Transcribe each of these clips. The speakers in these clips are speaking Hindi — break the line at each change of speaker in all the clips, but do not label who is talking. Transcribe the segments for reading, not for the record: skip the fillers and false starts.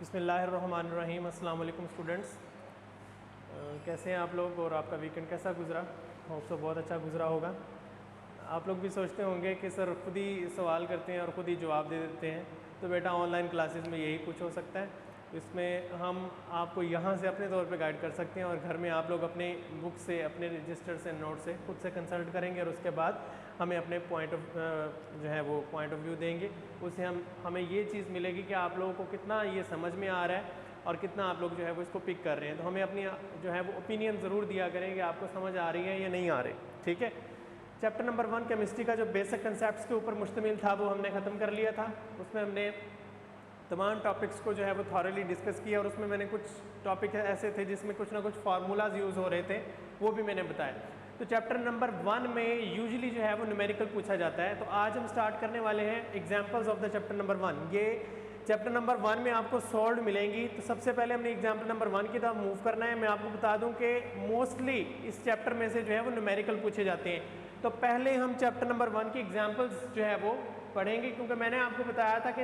बिस्मिल्लाहिर्रहमानिर्रहीम। अस्सलाम वालेकुम स्टूडेंट्स, कैसे हैं आप लोग और आपका वीकेंड कैसा गुजरा? होप सो बहुत अच्छा गुजरा होगा। आप लोग भी सोचते होंगे कि सर खुद ही सवाल करते हैं और ख़ुद ही जवाब दे देते हैं, तो बेटा ऑनलाइन क्लासेस में यही कुछ हो सकता है। इसमें हम आपको यहाँ से अपने तौर पे गाइड कर सकते हैं और घर में आप लोग अपने बुक से, अपने रजिस्टर से, नोट से खुद से कंसल्ट करेंगे और उसके बाद हमें अपने पॉइंट ऑफ व्यू देंगे। उससे हमें ये चीज़ मिलेगी कि आप लोगों को कितना ये समझ में आ रहा है और कितना आप लोग जो है वो इसको पिक कर रहे हैं। तो हमें अपनी जो है वो ओपिनियन ज़रूर दिया करें कि आपको समझ आ रही है या नहीं आ रही। ठीक है, चैप्टर नंबर 1 केमिस्ट्री का जो बेसिक कंसेप्ट्स के ऊपर मुश्तमिल था वो हमने ख़त्म कर लिया था। उसमें हमने तमाम टॉपिक्स को जो है वो थॉरली डिस्कस किया और उसमें मैंने कुछ टॉपिक ऐसे थे जिसमें कुछ ना कुछ फार्मूलाज यूज़ हो रहे थे, वो भी मैंने बताया। तो चैप्टर नंबर 1 में यूजुअली जो है वो न्यूमेरिकल पूछा जाता है। तो आज हम स्टार्ट करने वाले हैं examples of the chapter number 1। ये चैप्टर नंबर 1 में आपको सॉल्व मिलेंगी। तो सबसे पहले हमने एग्जाम्पल नंबर 1 की तरफ मूव करना है। मैं आपको बता दूं कि मोस्टली इस चैप्टर में से जो है वो न्यूमेरिकल पूछे जाते हैं। तो पहले हम चैप्टर नंबर 1 की एग्जाम्पल्स जो है वो पढ़ेंगे, क्योंकि मैंने आपको बताया था कि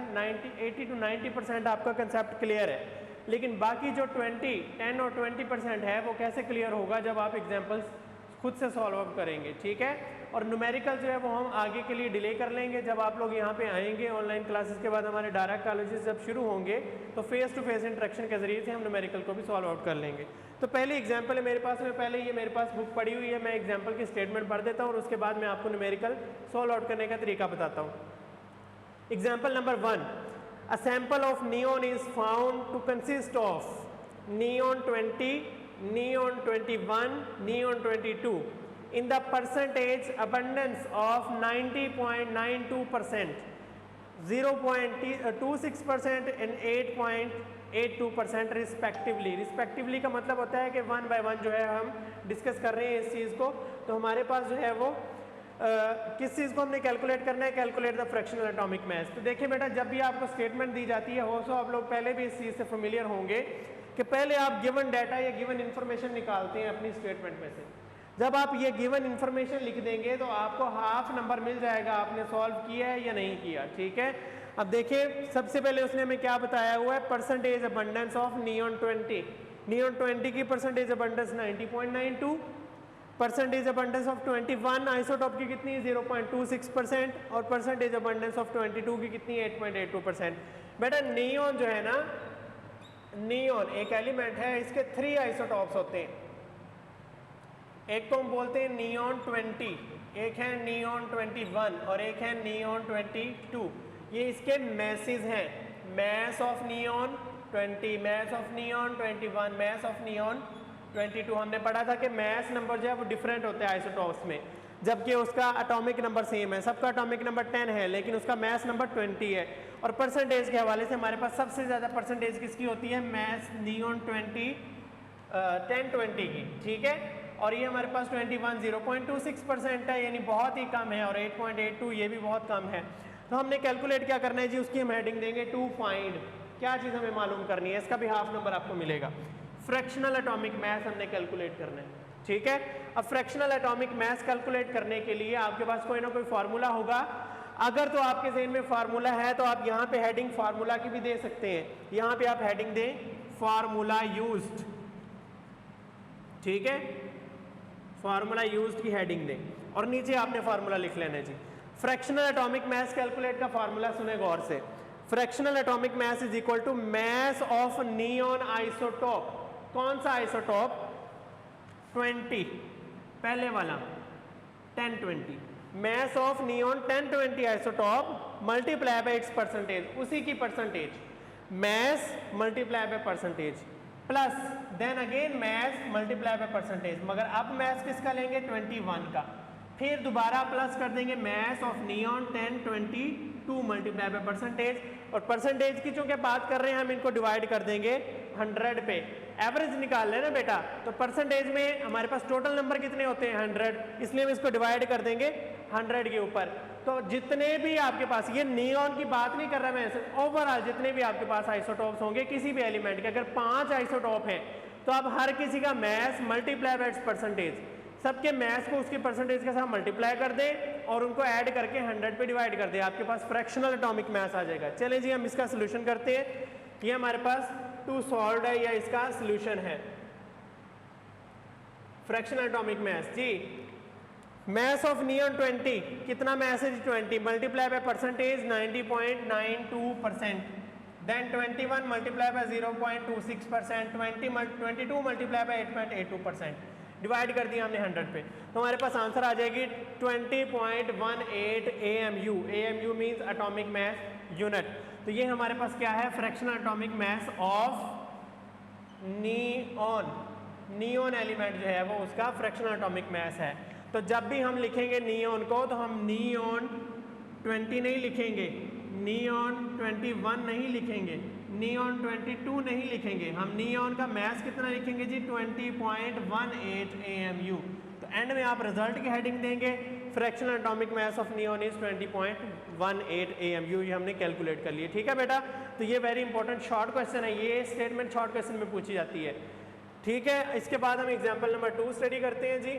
80 to 90% आपका कंसेप्ट क्लियर है, लेकिन बाकी जो 10 और 20% है वो कैसे क्लियर होगा जब आप एग्जाम्पल्स खुद से सॉल्व अप करेंगे। ठीक है, और न्यूमेरिकल जो है वो हम आगे के लिए डिले कर लेंगे। जब आप लोग यहाँ पे आएंगे ऑनलाइन क्लासेस के बाद, हमारे डायरेक्ट कॉलेजेस जब शुरू होंगे तो फेस टू फेस इंटरेक्शन के जरिए से हम न्यूमेरिकल को भी सॉल्व आउट कर लेंगे। तो पहले एग्जाम्पल है मेरे पास में, पहले ये मेरे पास बुक पड़ी हुई है, मैं एग्जाम्पल की स्टेटमेंट पढ़ देता हूँ और उसके बाद मैं आपको न्यूमेरिकल सॉल्व आउट करने का तरीका बताता हूँ। Example number 1, a sample of neon is found to consist of neon 20, neon 21, neon 22 in the percentage abundance of 90.92%, 0.26% and 8.82% respectively. Respectively का मतलब होता है कि 1 by 1 जो है हम डिस्कस कर रहे हैं इस चीज़ को। तो हमारे पास जो है वो किस चीज़ को हमने कैलकुलेट करना है, कैलकुलेट द फ्रैक्शनल एटॉमिक मास। तो देखिए बेटा, जब भी आपको स्टेटमेंट दी जाती है, हो सो आप लोग पहले भी इस चीज़ से फेमिलियर होंगे कि पहले आप गिवन डाटा या गिवन इन्फॉर्मेशन निकालते हैं अपनी स्टेटमेंट में से। जब आप ये गिवन इन्फॉर्मेशन लिख देंगे तो आपको हाफ नंबर मिल जाएगा आपने सॉल्व किया है या नहीं किया। ठीक है, अब देखिए सबसे पहले उसने हमें क्या बताया हुआ है, percentage abundance of neon 20। Neon 20 की percentage abundance 90.92, percentage abundance of 21 isotope की कितनी है 0.26%, और परसेंटेज अबंडेंस ऑफ 22 की कितनी है 8.82%। बेटा नियॉन जो है ना, नियॉन एक एलिमेंट है, इसके 3 आइसोटॉप्स होते हैं। एक को हम बोलते हैं नियॉन 20, एक है नियॉन 21 और एक है नियॉन 22। ये इसके मैसेज हैं, mass of neon 20, mass of neon 21, mass of neon 22। हमने पढ़ा था कि मैस नंबर जो है वो डिफरेंट होते हैं आइसोटॉप्स में, जबकि उसका एटॉमिक नंबर सेम है। सबका एटॉमिक नंबर 10 है लेकिन उसका मैस नंबर 20 है। और परसेंटेज के हवाले से हमारे पास सबसे ज़्यादा परसेंटेज किसकी होती है, मैस नियॉन 10-20 की। ठीक है, और ये हमारे पास 21 0.26% है, यानी बहुत ही कम है, और 8.82 ये भी बहुत कम है। तो हमने कैलकुलेट क्या करना है जी, उसकी हम हेडिंग देंगे टू फाइंड। क्या चीज़ हमें मालूम करनी है, इसका भी हाफ नंबर आपको मिलेगा। फ्रैक्शनल एटॉमिक मास हमने कैलकुलेट करना है। ठीक है, अब फ्रैक्शनल एटॉमिक मास कैलकुलेट करने के लिए आपके पास कोई ना कोई फार्मूला होगा। अगर तो आपके ज़हन में फार्मूला है तो आप यहाँ पे हेडिंग फार्मूला की भी दे सकते हैं। यहाँ पे आप हेडिंग दें फार्मूला यूज्ड। ठीक है, फार्मूला यूज्ड की हेडिंग दें और नीचे आपने फार्मूला लिख लेना है जी। फ्रैक्शनल एटॉमिक मास कैलकुलेट का फार्मूला सुने गौर से। Fractional atomic mass is equal to mass of neon isotope. कौन सा आइसोटॉप, 20, पहले वाला 10-20, mass of neon 10-20 isotope multiply by its percentage, उसी की percentage, mass multiply by percentage plus then again mass multiply by percentage. मगर अब मास किसका लेंगे, 21 का, फिर दोबारा प्लस कर देंगे मास of neon 10-22 multiply by percentage. और परसेंटेज की चूंकि बात कर रहे हैं हम, इनको डिवाइड कर देंगे 100 पे। एवरेज निकाल लेना बेटा, तो परसेंटेज में हमारे पास टोटल नंबर कितने होते हैं 100, इसलिए हम इसको डिवाइड कर देंगे 100 के ऊपर। तो जितने भी आपके पास, ये नियॉन की बात नहीं कर रहा मैं, ओवरऑल जितने भी आपके पास आइसोटॉप्स होंगे किसी भी एलिमेंट के, अगर 5 आइसोटॉप हैं तो आप हर किसी का मास मल्टीप्लाई बाय इट्स परसेंटेज, सबके मास को उसकी परसेंटेज के साथ मल्टीप्लाई कर दें और उनको ऐड करके 100 पे डिवाइड कर दें, आपके पास फ्रैक्शनल एटॉमिक मास आ जाएगा। चलें जी हम इसका सोल्यूशन करते हैं। ये हमारे पास टू सॉल्व है या इसका सोल्यूशन है। फ्रैक्शनल एटॉमिक मास जी, मास ऑफ नियॉन 20, कितना मास है जी 20, multiply by percentage 90.92%, then 21 multiply by 0.26%, 22 multiply by 8.82%, divide कर दिया हमने 100 पे, तो हमारे पास आंसर आ जाएगी 20.18 AMU। AMU means atomic mass unit. तो ये हमारे पास क्या है, fractional atomic mass of neon. Neon element जो है वो उसका फ्रैक्शनल एटॉमिक मास है। तो जब भी हम लिखेंगे नियॉन को तो हम नियॉन 20 नहीं लिखेंगे, नियॉन 21 नहीं लिखेंगे, नियॉन 22 नहीं लिखेंगे, हम नियॉन का मास कितना लिखेंगे जी 20.18 AMU। तो एंड में आप रिजल्ट की हेडिंग देंगे fractional atomic mass of neon is 20.18 AMU। ये हमने कैलकुलेट कर लिया, ठीक है बेटा। तो ये वेरी इंपॉर्टेंट शॉर्ट क्वेश्चन है, ये स्टेटमेंट शॉर्ट क्वेश्चन में पूछी जाती है, ठीक है। इसके बाद हम एग्जाम्पल नंबर 2 स्टडी करते हैं जी।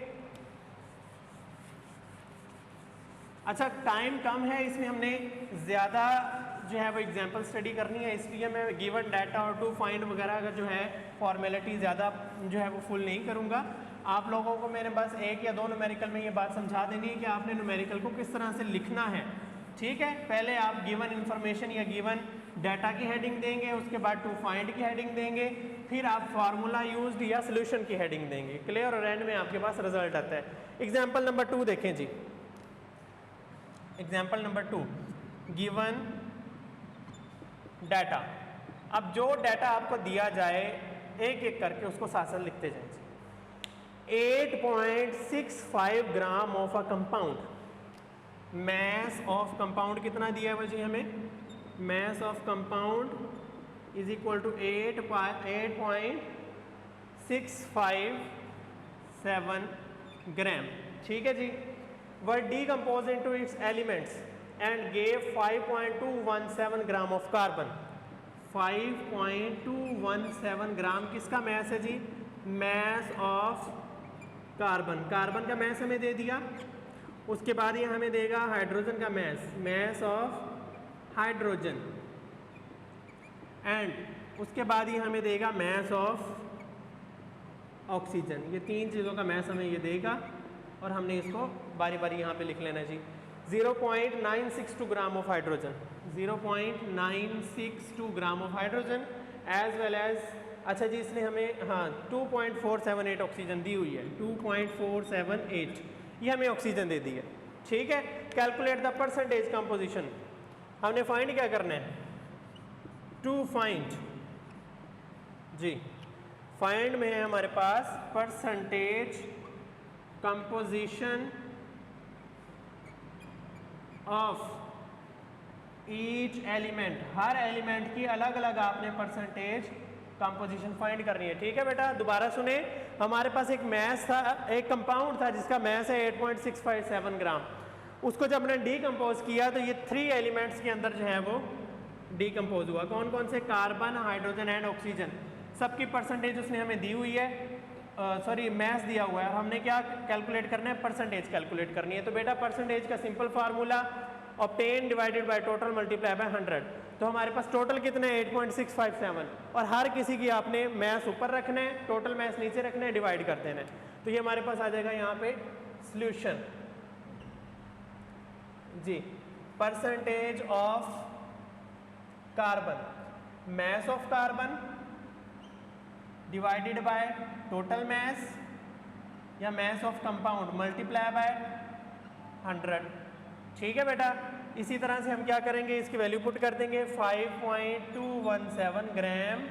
अच्छा, टाइम कम है, इसमें हमने ज़्यादा जो है वो एग्जाम्पल स्टडी करनी है, इसलिए मैं गिवन डाटा और टू फाइंड वगैरह का जो है फॉर्मेलिटी ज़्यादा जो है वो फुल नहीं करूँगा। आप लोगों को मैंने बस 1 या 2 न्यूमेरिकल में ये बात समझा देनी है कि आपने न्यूमेरिकल को किस तरह से लिखना है, ठीक है। पहले आप गिवन इन्फॉर्मेशन या गिवन डाटा की हेडिंग देंगे, उसके बाद टू फाइंड की हेडिंग देंगे, फिर आप फार्मूला यूज्ड या सोल्यूशन की हेडिंग देंगे, क्लियर। और एंड में आपके पास रिजल्ट आता है। एग्जाम्पल नंबर 2 देखें जी। Example number 2, given data. अब जो डाटा आपको दिया जाए एक एक करके उसको साथ साथ लिखते जाए। 8.65 gram of a compound, mass of compound कितना दिया है जी हमें, mass of compound is equal to 8.657 gram, ठीक है जी। were decomposed into its elements and gave 5.217 gram of carbon. 5.217 gram किसका मास है जी, मास ऑफ कार्बन। कार्बन का मास हमें दे दिया, उसके बाद ये हमें देगा हाइड्रोजन का मास, मास ऑफ हाइड्रोजन, एंड उसके बाद ये हमें देगा मास ऑफ ऑक्सीजन। ये 3 चीज़ों का मास हमें ये देगा और हमने इसको बारी बारी यहाँ पे लिख लेना जी। 0.962 gram of hydrogen, 0.962 gram of hydrogen as well as, अच्छा जी इसने हमें 2.478 ऑक्सीजन दी हुई है, 2.478 ये हमें ऑक्सीजन दे दी है, ठीक है। कैलकुलेट द परसेंटेज कंपोजिशन, हमने फाइंड क्या करना है, टू फाइंड जी, फाइंड में है हमारे पास percentage composition of each element, हर एलिमेंट की अलग अलग आपने परसेंटेज कंपोजिशन फाइंड करनी है, ठीक है बेटा। दोबारा सुने, हमारे पास एक मास था, एक कंपाउंड था जिसका मास है 8.657 ग्राम। उसको जब हमने डीकम्पोज किया तो ये 3 एलिमेंट्स के अंदर जो है वो डीकम्पोज हुआ। कौन कौन से, कार्बन, हाइड्रोजन एंड ऑक्सीजन। सबकी परसेंटेज उसने हमें दी हुई है, सॉरी मास दिया हुआ है। हमने क्या कैलकुलेट करना है, परसेंटेज कैलकुलेट करनी है। तो बेटा परसेंटेज का simple formula obtain divided by total multiply by 100। तो हमारे पास टोटल कितने हैं 8.657, और हर किसी की आपने मास ऊपर रखना है, टोटल मास नीचे रखना है, डिवाइड कर देना है। तो ये हमारे पास आ जाएगा यहाँ पे सॉल्यूशन जी। Percentage of carbon, mass of carbon divided by total mass या mass of compound multiply by 100, ठीक है बेटा। इसी तरह से हम क्या करेंगे, इसकी वैल्यू पुट कर देंगे 5.217 gram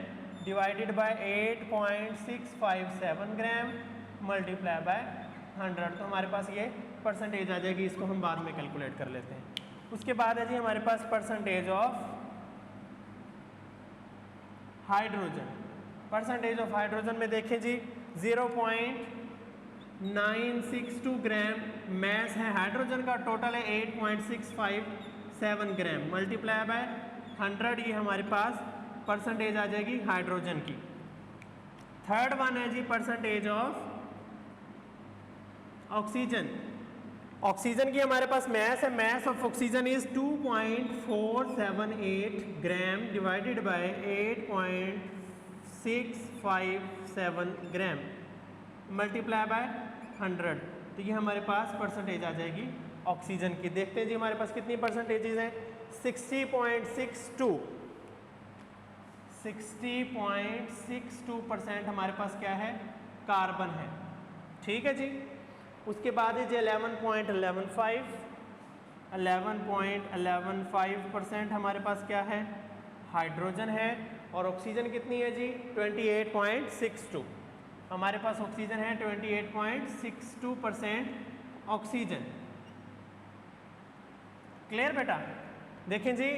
divided by 8.657 gram multiply by 100। तो हमारे पास ये परसेंटेज आ जाएगी, इसको हम बाद में कैलकुलेट कर लेते हैं। उसके बाद है जी हमारे पास percentage of hydrogen. Percentage of hydrogen में देखें जी 0.962 ग्राम मास है हाइड्रोजन का, टोटल है 8.657 ग्राम मल्टीप्लाई बाय 100, ये हमारे पास परसेंटेज आ जाएगी हाइड्रोजन की। थर्ड वन है जी परसेंटेज ऑफ ऑक्सीजन। ऑक्सीजन की हमारे पास मैस है, mass of oxygen is 2.478 gram divided by 8.657 gram multiply by 100, तो ये हमारे पास परसेंटेज आ जाएगी ऑक्सीजन की। देखते हैं जी हमारे पास कितनी परसेंटेजेस हैं। 60.62% हमारे पास क्या है, कार्बन है। ठीक है जी। उसके बाद है जी 11.15% हमारे पास क्या है, हाइड्रोजन है। और ऑक्सीजन कितनी है जी, 28.62। हमारे पास ऑक्सीजन है 28.62% ऑक्सीजन। क्लियर बेटा। देखें जी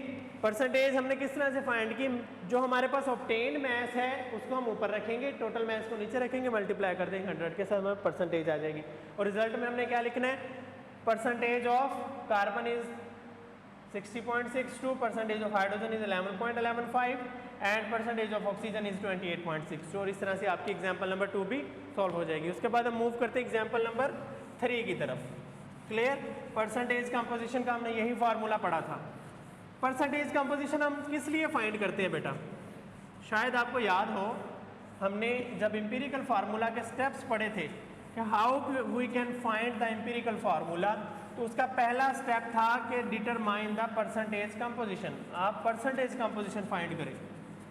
परसेंटेज हमने किस तरह से फाइंड की, जो हमारे पास ऑब्टेन्ड मैस है उसको हम ऊपर रखेंगे, टोटल मैस को नीचे रखेंगे, मल्टीप्लाई कर देंगे 100 के साथ, हमें परसेंटेज आ जाएगी। और रिजल्ट में हमने क्या लिखना है, percentage of carbon is 60.62, percentage of hydrogen is 11.115 and percentage of oxygen is 28.62। और इस तरह से आपकी एग्जाम्पल नंबर 2 भी सॉल्व हो जाएगी। उसके बाद हम मूव करते हैं एग्जाम्पल नंबर 3 की तरफ। क्लियर। परसेंटेज कंपोजिशन का हमने यही फार्मूला पढ़ा था। परसेंटेज कंपोजिशन हम किस लिए फाइंड करते हैं बेटा, शायद आपको याद हो हमने जब एम्पिरिकल फार्मूला के स्टेप्स पढ़े थे कि how we can find the empirical formula, तो उसका पहला स्टेप था कि डिटरमाइन द परसेंटेज कंपोजिशन। आप परसेंटेज कंपोजिशन फाइंड करें।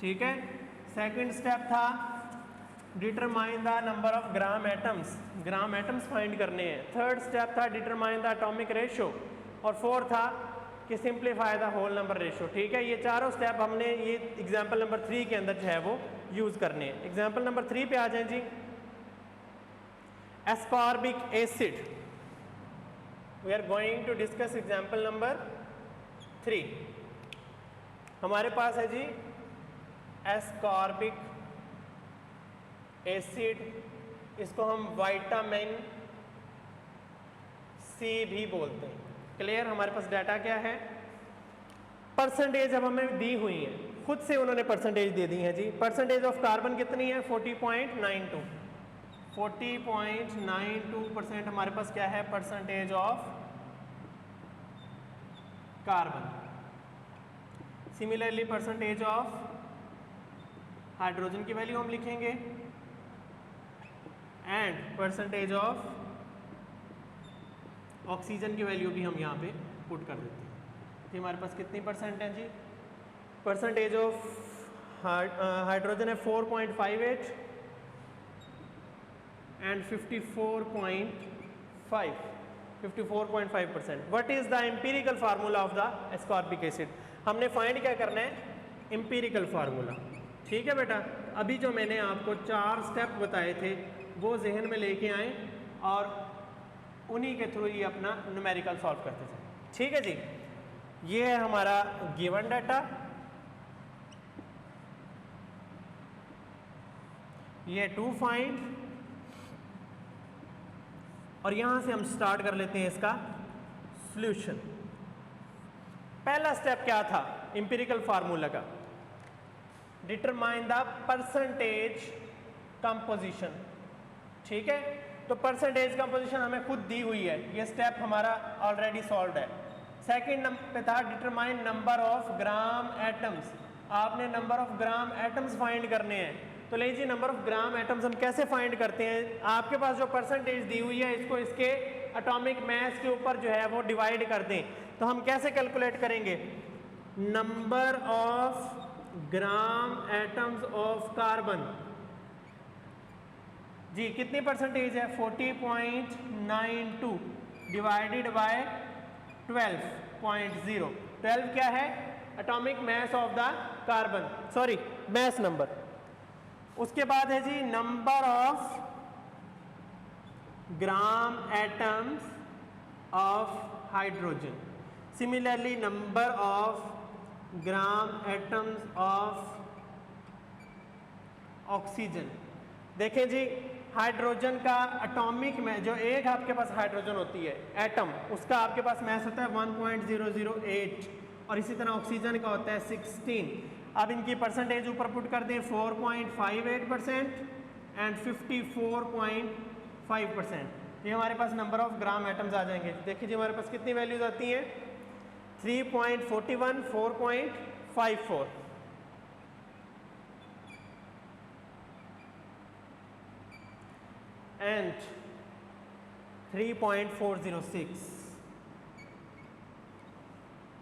ठीक है। सेकंड स्टेप था determine the number of gram atoms, gram atoms find करने हैं। थर्ड स्टेप था डिटरमाइन द एटॉमिक रेशो। और फोर्थ था कि simplify the whole number ratio. ठीक है। ये चारों स्टेप हमने ये एग्जाम्पल नंबर 3 के अंदर जो है वो यूज करने हैं। एग्जाम्पल नंबर 3 पे आ जाएं जी। Ascorbic acid, we are going to discuss example number 3। हमारे पास है जी एस्कॉर्बिक एसिड, इसको हम विटामिन सी भी बोलते हैं। क्लियर। हमारे पास डाटा क्या है, परसेंटेज अब हमें दी हुई है, खुद से उन्होंने परसेंटेज दे दी है जी। परसेंटेज ऑफ कार्बन कितनी है, 40.92। 40.92% हमारे पास क्या है, percentage of carbon. Similarly percentage of hydrogen की वैल्यू हम लिखेंगे एंड परसेंटेज ऑफ ऑक्सीजन की वैल्यू भी हम यहाँ पे पुट कर देते हैं। तो हमारे पास कितनी परसेंट है जी, परसेंटेज ऑफ हाइड्रोजन है 4.58 and 54.5%। What is the empirical formula of the ascorbic acid, हमने फाइंड क्या करना है, एम्पिरिकल फार्मूला। ठीक है बेटा। अभी जो मैंने आपको 4 स्टेप बताए थे वो जहन में लेके आए और उन्हीं के थ्रू ये अपना न्यूमेरिकल सॉल्व करते थे। ठीक है जी। ये है हमारा गिवन डाटा, ये टू फाइंड, और यहां से हम स्टार्ट कर लेते हैं इसका सॉल्यूशन। पहला स्टेप क्या था एम्पिरिकल फार्मूला का, डिटरमाइन द परसेंटेज कंपोजिशन। ठीक है। तो परसेंटेज कंपोजिशन हमें खुद दी हुई है, ये स्टेप हमारा ऑलरेडी सॉल्व है। सेकंड नंबर पे था determine number of gram atoms, आपने number of gram atoms find करने हैं। तो ले जी नंबर ऑफ ग्राम एटम्स हम कैसे फाइंड करते हैं, आपके पास जो परसेंटेज दी हुई है इसको इसके एटॉमिक मास के ऊपर जो है वो डिवाइड कर दें। तो हम कैसे कैलकुलेट करेंगे, number of gram atoms of carbon जी कितनी परसेंटेज है, 40.92 डिवाइडेड बाय 12.0। 12 क्या है, atomic mass of the carbon, sorry mass number. उसके बाद है जी number of gram atoms of hydrogen, similarly number of gram atoms of oxygen. देखें जी हाइड्रोजन का एटॉमिक में जो एक आपके पास हाइड्रोजन होती है एटम, उसका आपके पास मास होता है 1.008 और इसी तरह ऑक्सीजन का होता है 16। अब इनकी परसेंटेज ऊपर पुट कर दें 4.58% एंड 54.5%। ये हमारे पास नंबर ऑफ ग्राम एटम्स आ जाएंगे। देखिए जी हमारे पास कितनी वैल्यूज आती हैं 3.41, 4.54 and 3.406।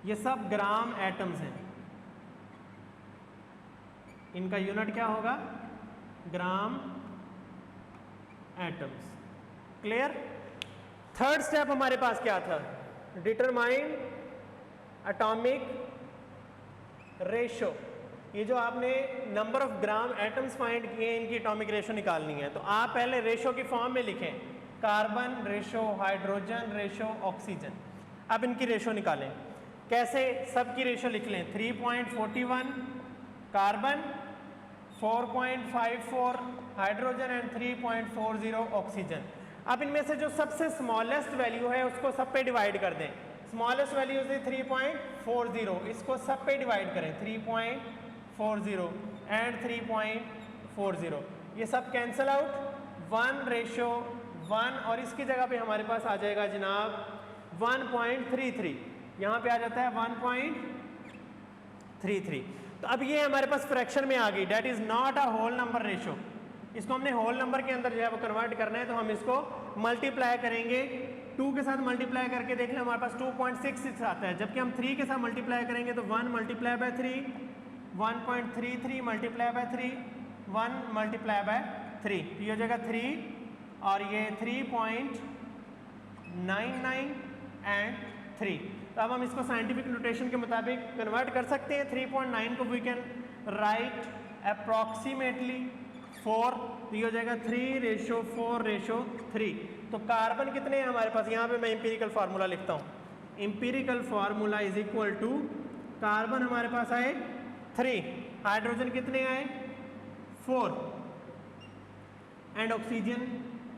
ये सब ग्राम एटम्स हैं। इनका यूनिट क्या होगा ग्राम एटम्स। क्लियर। थर्ड स्टेप हमारे पास क्या था डिटरमाइन एटॉमिक रेशो। ये जो आपने number of gram atoms find किए इनकी एटॉमिक रेशो निकालनी है तो आप पहले रेशो की फॉर्म में लिखें carbon ratio, hydrogen ratio, oxygen. अब इनकी रेशो निकालें। कैसे? सबकी रेशो लिख लें 3.41 कार्बन, 4.54 हाइड्रोजन एंड 3.40 ऑक्सीजन। अब इनमें से जो सबसे स्मॉलेस्ट वैल्यू है उसको सब पे डिवाइड कर दें। स्मॉलेस्ट वैल्यू है 3.40, इसको सब पे डिवाइड करें 3.40 एंड 3.40। ये सब कैंसल आउट 1:1 और इसकी जगह पे हमारे पास आ जाएगा जनाब 1.33। यहाँ पे आ जाता है 1.33। तो अब ये हमारे पास फ्रैक्शन में आ गई, that is not a whole number ratio. इसको हमने होल नंबर के अंदर जो है वो कन्वर्ट करना है तो हम इसको मल्टीप्लाई करेंगे 2 के साथ मल्टीप्लाई करके देख लें हमारे पास 2.66 आता है। जबकि हम 3 के साथ मल्टीप्लाई करेंगे तो 1 multiply by 3, 1.33 multiply by 3, 1 multiply by 3, ये हो जाएगा 3 और ये 3.99 एंड 3। तो अब हम इसको साइंटिफिक नोटेशन के मुताबिक कन्वर्ट कर सकते हैं। 3.9 को वी कैन राइट अप्रॉक्सीमेटली 4, तो ये हो जाएगा 3:4:3। तो कार्बन कितने हैं हमारे पास? यहाँ पे मैं इंपीरिकल फार्मूला लिखता हूँ। Empirical formula is equal to carbon हमारे पास आए 3, हाइड्रोजन कितने आए 4 एंड ऑक्सीजन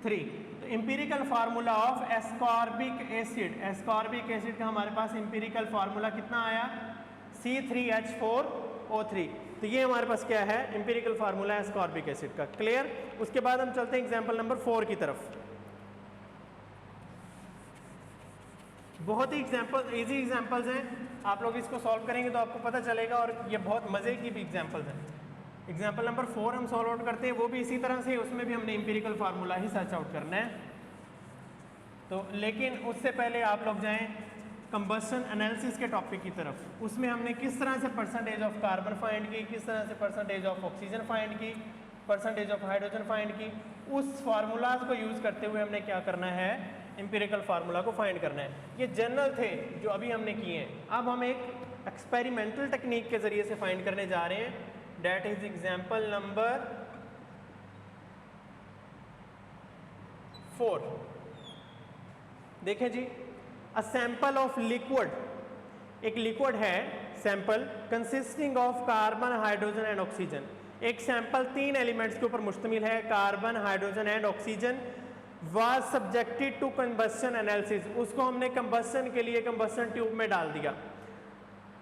3। तो empirical formula of ascorbic acid, ascorbic acid का हमारे पास इंपीरिकल फार्मूला कितना आया C3H4O3। तो ये हमारे पास क्या है इंपीरिकल फार्मूला है एस्कॉर्बिक एसिड का। क्लियर। उसके बाद हम चलते हैं एग्जांपल नंबर 4 की तरफ। बहुत ही इजी एग्जांपल्स हैं, आप लोग इसको सॉल्व करेंगे तो आपको पता चलेगा और ये बहुत मज़े की भी एग्जांपल्स हैं। एग्जांपल नंबर 4 हम सॉल्व आउट करते हैं, वो भी इसी तरह से, उसमें भी हमने इंपीरिकल फार्मूला ही सर्च आउट करना है। तो लेकिन उससे पहले आप लोग जाएं कंबशन एनालिसिस के टॉपिक की तरफ। उसमें हमने किस तरह से परसेंटेज ऑफ कार्बन फाइंड की, किस तरह से परसेंटेज ऑफ ऑक्सीजन फाइंड की, परसेंटेज ऑफ हाइड्रोजन फाइंड की। उस फार्मूलाज को यूज़ करते हुए हमने क्या करना है इंपीरिकल फार्मूला को फाइंड करना है। ये जनरल थे जो अभी हमने किए हैं। अब हम एक एक्सपेरिमेंटल टेक्निक के ज़रिए से फाइंड करने जा रहे हैं। That is example number 4। देखें जी, अ सैंपल ऑफ लिक्विड, एक लिक्विड है sample consisting of carbon, hydrogen and oxygen. एक सैंपल 3 एलिमेंट्स के ऊपर मुश्तमिल है, carbon, hydrogen and oxygen. Was subjected to combustion analysis, उसको हमने कंबशन के लिए कंबशन ट्यूब में डाल दिया।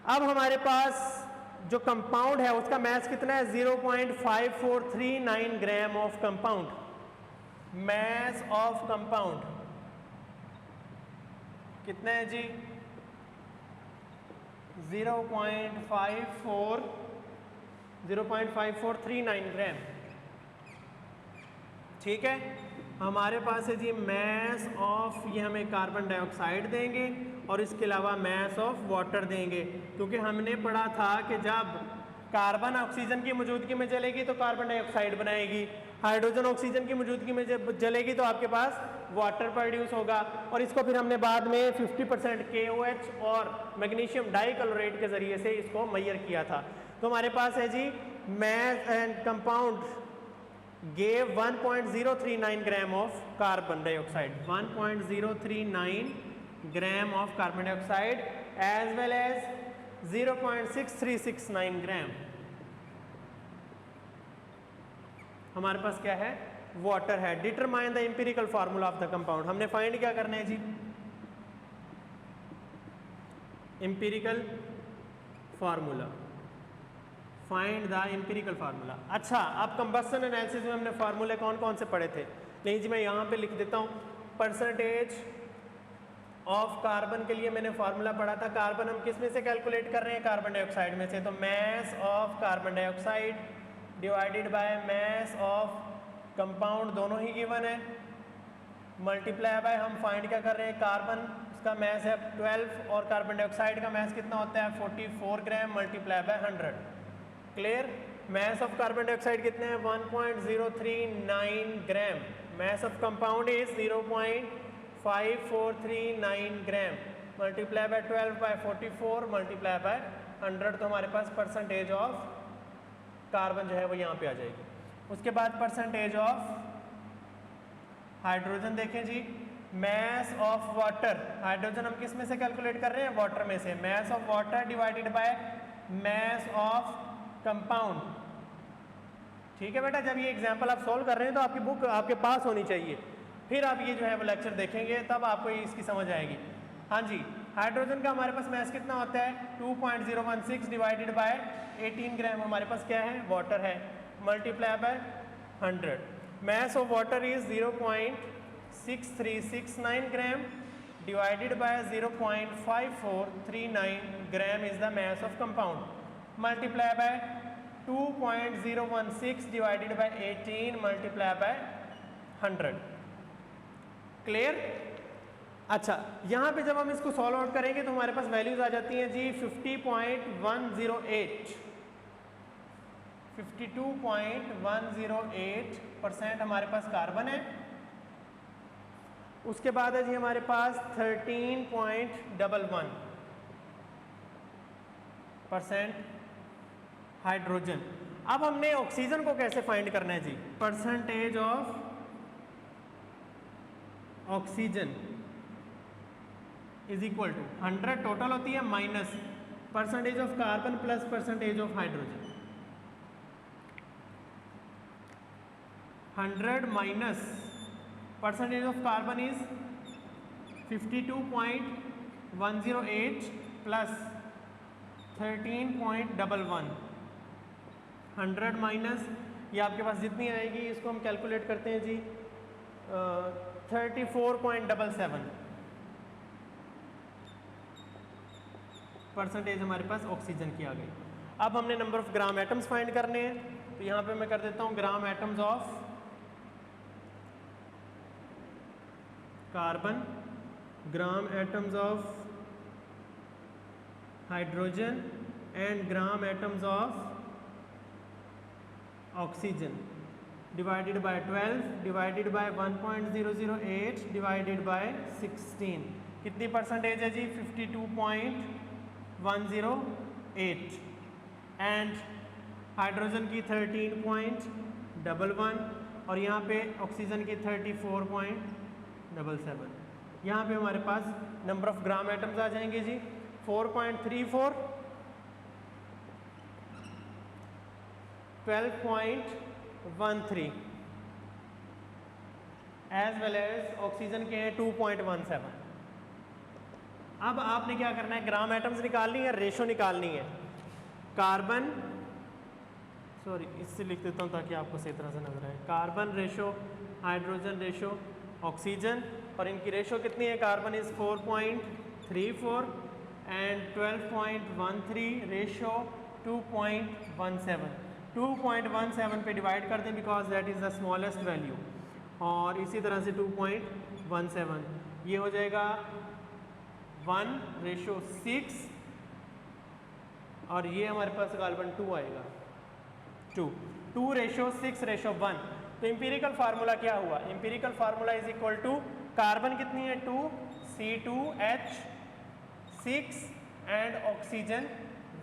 अब हमारे पास जो कंपाउंड है उसका मैस कितना है 0.5439 gram of compound. Mass of compound कितना है जी 0.5439 ग्राम। ठीक है, हमारे पास है जी मैस ऑफ, ये हमें कार्बन डाइऑक्साइड देंगे और इसके अलावा मैस ऑफ वाटर देंगे, क्योंकि हमने पढ़ा था कि जब कार्बन ऑक्सीजन की मौजूदगी में जलेगी तो कार्बन डाइऑक्साइड बनाएगी, हाइड्रोजन ऑक्सीजन की मौजूदगी में जब जलेगी तो आपके पास वाटर प्रोड्यूस होगा। और इसको फिर हमने बाद में 50% KOH और मैग्नीशियम डाइक्लोरेट के ज़रिए से इसको मैयर किया था। तो हमारे पास है जी mass and compound gave 1.039 gram of carbon dioxide, 1.039 gram of carbon dioxide as well as 0.6369 gram हमारे पास क्या है वाटर है। Determine the empirical formula of the compound, हमने फाइंड क्या करना है जी empirical formula, find the empirical formula. अच्छा, अब कंबशन एनालिसिस में हमने फार्मूले कौन कौन से पढ़े थे? नहीं जी, मैं यहाँ पे लिख देता हूँ परसेंटेज ऑफ कार्बन के लिए मैंने फॉर्मूला पढ़ा था। कार्बन हम किस में से कैलकुलेट कर रहे हैं? कार्बन डाइऑक्साइड में से। तो मास of carbon dioxide divided by mass of compound, दोनों ही गिवन है, मल्टीप्लाई बाय हम फाइंड क्या कर रहे हैं? कार्बन उसका मास है 12 और कार्बन डाइऑक्साइड का मास कितना होता है? 44 gram, multiply by 100। Clear? Mass of carbon dioxide कितने हैं? 1.039 gram. Mass of compound is 0.5439 gram, multiply by 12 by 44 multiply by 100। तो हमारे पास परसेंटेज ऑफ कार्बन जो है वो यहाँ पे आ जाएगी। उसके बाद परसेंटेज ऑफ हाइड्रोजन देखें जी। मास ऑफ वाटर, हाइड्रोजन हम किस में से कैलकुलेट कर रहे हैं? वाटर में से। Mass of water divided by mass of compound. ठीक है बेटा, जब ये एग्जांपल आप सॉल्व कर रहे हैं तो आपकी बुक आपके पास होनी चाहिए, फिर आप ये जो है वो लेक्चर देखेंगे तब आपको इसकी समझ आएगी। हाँ जी, हाइड्रोजन का हमारे पास मास कितना होता है? 2.016 डिवाइडेड बाय 18 ग्राम हमारे पास क्या है? वाटर है, multiply by 100। Mass of water is 0.6369 gram divided by 0.5439 gram is the mass of compound, multiply bye 2.016 divided by 18 multiply by 100। Clear? अच्छा, यहाँ पे जब हम इसको सॉल्व आउट करेंगे तो हमारे पास वैल्यूज आ जाती हैं जी 50.108, 52.108% हमारे पास कार्बन है। उसके बाद है जी हमारे पास 13.11% हाइड्रोजन। अब हमने ऑक्सीजन को कैसे फाइंड करना है जी? Percentage of oxygen is equal to 100 total होती है minus percentage of carbon plus percentage of hydrogen. 100 minus percentage of carbon is 52.108 plus 13.11। 100 minus ये आपके पास जितनी आएगी इसको हम कैलकुलेट करते हैं जी 34.77 परसेंटेज हमारे पास ऑक्सीजन की आ गई। अब हमने number of gram atoms find करने हैं, तो यहाँ पे मैं कर देता हूँ gram atoms of carbon, gram atoms of hydrogen and gram atoms of oxygen divided by 12 divided by 1.008 divided by 16। कितनी परसेंटेज है जी? 52.108 एंड हाइड्रोजन की 13.11 और यहाँ पे ऑक्सीजन की 34.77। यहाँ पे हमारे पास नंबर ऑफ ग्राम एटम्स आ जाएंगे जी 4.34, 12.13 एज वेल एज ऑक्सीजन के हैं 2.17। अब आपने क्या करना है? ग्राम एटम्स निकालनी है, रेशो निकालनी है। कार्बन, सॉरी इससे लिख देता हूँ ताकि आपको सही तरह से नजर आए। Carbon ratio, hydrogen ratio, oxygen, और इनकी रेशो कितनी है? Carbon is 4.34 and 12.13 ratio 2.17। 2.17 पे डिवाइड कर दें because that is the smallest value, और इसी तरह से 2.17 ये हो जाएगा 1:6 और ये हमारे पास कार्बन 2 आएगा 2:6:1। तो इंपीरिकल फार्मूला क्या हुआ? Empirical formula is equal to carbon कितनी है 2, C2H6 एंड ऑक्सीजन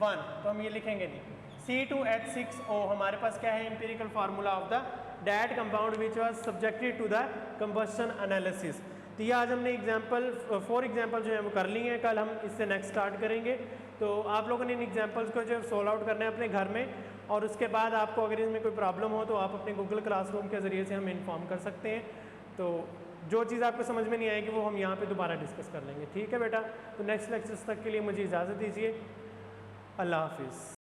1। तो हम ये लिखेंगे नहीं, C2H6O हमारे पास क्या है? Empirical formula of the that compound which was subjected to the combustion analysis. तो ये आज हमने एग्जाम्पल 4 एग्जाम्पल जो है वो कर ली हैं, कल हम इससे नेक्स्ट स्टार्ट करेंगे। तो आप लोगों ने इन एग्जाम्पल्स को जो सोल्व आउट करना है अपने घर में, और उसके बाद आपको अगर इसमें कोई प्रॉब्लम हो तो आप अपने गूगल क्लासरूम के ज़रिए से हमें इन्फॉर्म कर सकते हैं। तो जो चीज़ आपको समझ में नहीं आएगी वो हम यहाँ पे दोबारा डिस्कस कर लेंगे। ठीक है बेटा, तो नेक्स्ट लेक्चर्स तक के लिए मुझे इजाज़त दीजिए। अल्लाह हाफिज़।